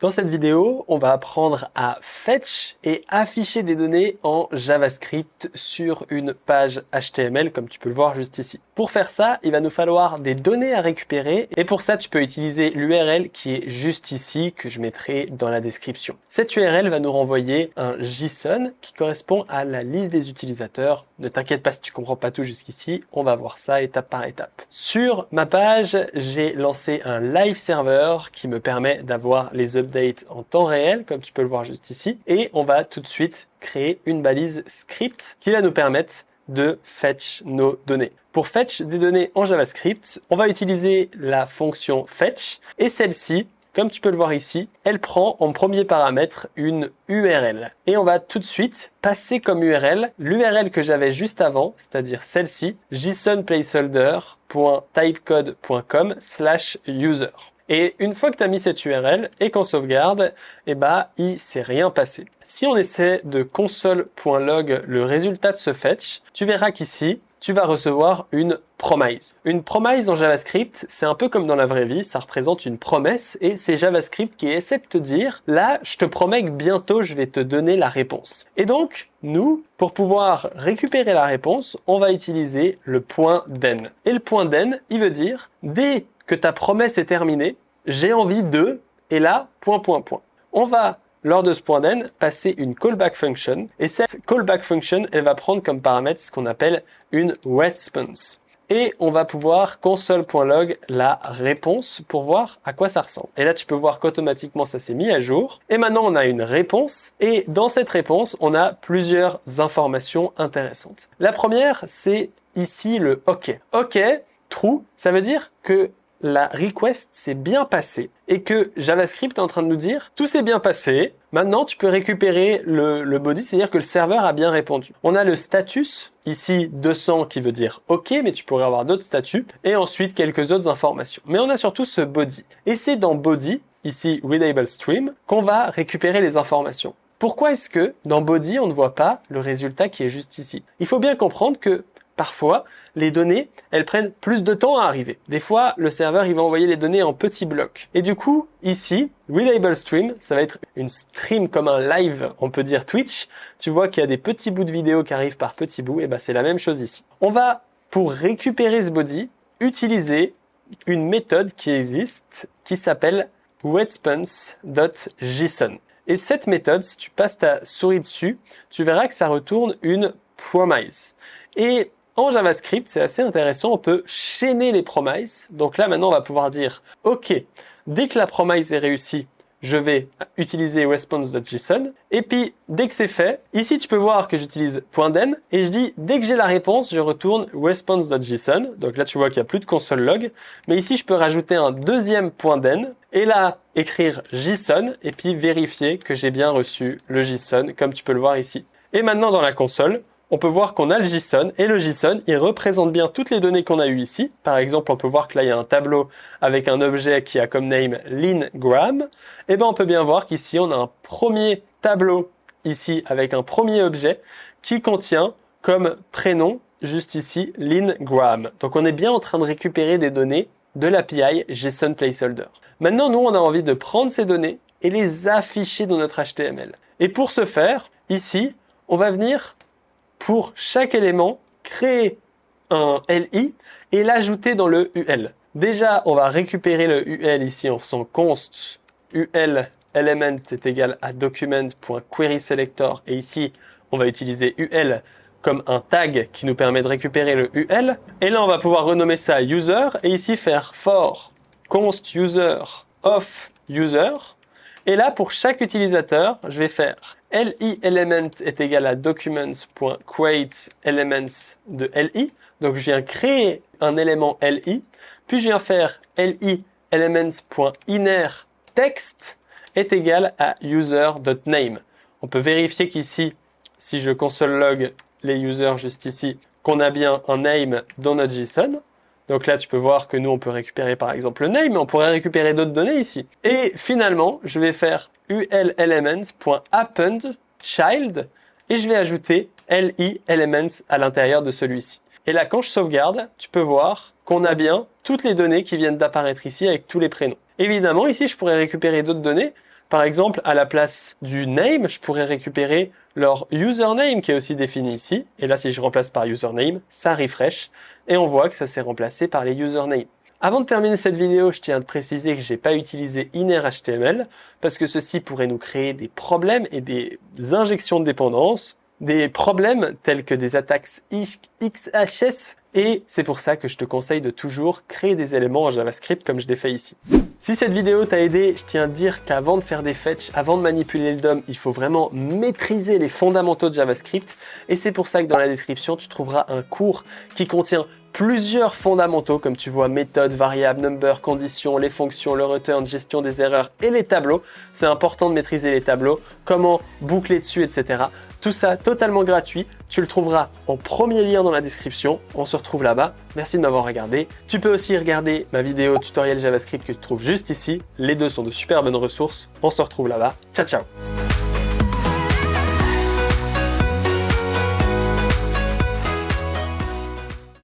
Dans cette vidéo, on va apprendre à fetch et afficher des données en JavaScript sur une page HTML comme tu peux le voir juste ici. Pour faire ça, il va nous falloir des données à récupérer et pour ça, tu peux utiliser l'URL qui est juste ici que je mettrai dans la description. Cette URL va nous renvoyer un JSON qui correspond à la liste des utilisateurs. Ne t'inquiète pas si tu comprends pas tout jusqu'ici, on va voir ça étape par étape. Sur ma page, j'ai lancé un live server qui me permet d'avoir les updates en temps réel, comme tu peux le voir juste ici. Et on va tout de suite créer une balise script qui va nous permettre de fetch nos données. Pour fetch des données en JavaScript, on va utiliser la fonction fetch et celle-ci, comme tu peux le voir ici, elle prend en premier paramètre une URL. Et on va tout de suite passer comme URL l'URL que j'avais juste avant, c'est-à-dire celle-ci, jsonplaceholder.typecode.com/user. Et une fois que tu as mis cette URL et qu'on sauvegarde, il s'est rien passé. Si on essaie de console.log le résultat de ce fetch, tu verras qu'ici, tu vas recevoir une promise. Une promise en JavaScript, c'est un peu comme dans la vraie vie, ça représente une promesse et c'est JavaScript qui essaie de te dire, là, je te promets que bientôt, je vais te donner la réponse. Et donc, nous, pour pouvoir récupérer la réponse, on va utiliser le .then. Et le .then, il veut dire, dès que ta promesse est terminée, j'ai envie de, et là, ... On va, lors de ce .then, passer une callback function, et cette callback function, elle va prendre comme paramètre ce qu'on appelle une response. Et on va pouvoir console.log la réponse pour voir à quoi ça ressemble. Et là, tu peux voir qu'automatiquement, ça s'est mis à jour. Et maintenant, on a une réponse. Et dans cette réponse, on a plusieurs informations intéressantes. La première, c'est ici le OK. OK, true, ça veut dire que la request s'est bien passée et que JavaScript est en train de nous dire tout s'est bien passé, maintenant tu peux récupérer le body, c'est-à-dire que le serveur a bien répondu. On a le status, ici 200 qui veut dire OK, mais tu pourrais avoir d'autres statuts et ensuite quelques autres informations. Mais on a surtout ce body. Et c'est dans body, ici readable stream, qu'on va récupérer les informations. Pourquoi est-ce que dans body on ne voit pas le résultat qui est juste ici? Il faut bien comprendre que parfois, les données, elles prennent plus de temps à arriver. Des fois, le serveur, il va envoyer les données en petits blocs. Et du coup, ici, readable stream, ça va être une stream comme un live, on peut dire Twitch. Tu vois qu'il y a des petits bouts de vidéo qui arrivent par petits bouts, et c'est la même chose ici. On va, pour récupérer ce body, utiliser une méthode qui existe, qui s'appelle response.json. Et cette méthode, si tu passes ta souris dessus, tu verras que ça retourne une promise. Et en JavaScript, c'est assez intéressant, on peut chaîner les promises. Donc là, maintenant, on va pouvoir dire, OK, dès que la promise est réussie, je vais utiliser response.json. Et puis, dès que c'est fait, ici, tu peux voir que j'utilise .then et je dis, dès que j'ai la réponse, je retourne response.json. Donc là, tu vois qu'il n'y a plus de console log. Mais ici, je peux rajouter un deuxième .then et là, écrire JSON et puis vérifier que j'ai bien reçu le JSON, comme tu peux le voir ici. Et maintenant, dans la console, on peut voir qu'on a le JSON et le JSON, il représente bien toutes les données qu'on a eues ici. Par exemple, on peut voir que là, il y a un tableau avec un objet qui a comme name lingram. Et on peut bien voir qu'ici, on a un premier tableau ici avec un premier objet qui contient comme prénom, juste ici, lingram. Donc, on est bien en train de récupérer des données de l'API JSON Placeholder. Maintenant, nous, on a envie de prendre ces données et les afficher dans notre HTML. Et pour ce faire, ici, on va venir pour chaque élément, créer un LI et l'ajouter dans le UL. Déjà, on va récupérer le UL ici en faisant const UL element est égal à document.querySelector et ici, on va utiliser UL comme un tag qui nous permet de récupérer le UL. Et là, on va pouvoir renommer ça user et ici faire for const user of user. Et là, pour chaque utilisateur, je vais faire li element est égal à documents.createElements de li. Donc, je viens créer un élément li. Puis, je viens faire li elements.innerText est égal à user.name. On peut vérifier qu'ici, si je console log les users juste ici, qu'on a bien un name dans notre JSON. Donc là, tu peux voir que nous, on peut récupérer par exemple le name, mais on pourrait récupérer d'autres données ici. Et finalement, je vais faire ulelements.appendChild et je vais ajouter li elements à l'intérieur de celui-ci. Et là, quand je sauvegarde, tu peux voir qu'on a bien toutes les données qui viennent d'apparaître ici avec tous les prénoms. Évidemment, ici, je pourrais récupérer d'autres données, Par exemple, à la place du name, je pourrais récupérer leur username qui est aussi défini ici. Et là, si je remplace par username, ça refresh et on voit que ça s'est remplacé par les usernames. Avant de terminer cette vidéo, je tiens à te préciser que j'ai pas utilisé inner.html parce que ceci pourrait nous créer des problèmes et des injections de dépendance, des problèmes tels que des attaques XHS, et c'est pour ça que je te conseille de toujours créer des éléments en JavaScript comme je l'ai fait ici. Si cette vidéo t'a aidé, je tiens à te dire qu'avant de faire des fetch, avant de manipuler le DOM, il faut vraiment maîtriser les fondamentaux de JavaScript, et c'est pour ça que dans la description, tu trouveras un cours qui contient plusieurs fondamentaux, comme tu vois, méthode, variable, number, conditions, les fonctions, le return, gestion des erreurs et les tableaux. C'est important de maîtriser les tableaux, comment boucler dessus, etc. Tout ça totalement gratuit. Tu le trouveras en premier lien dans la description. On se retrouve là-bas. Merci de m'avoir regardé. Tu peux aussi regarder ma vidéo tutoriel JavaScript que tu trouves juste ici. Les deux sont de super bonnes ressources. On se retrouve là-bas. Ciao, ciao!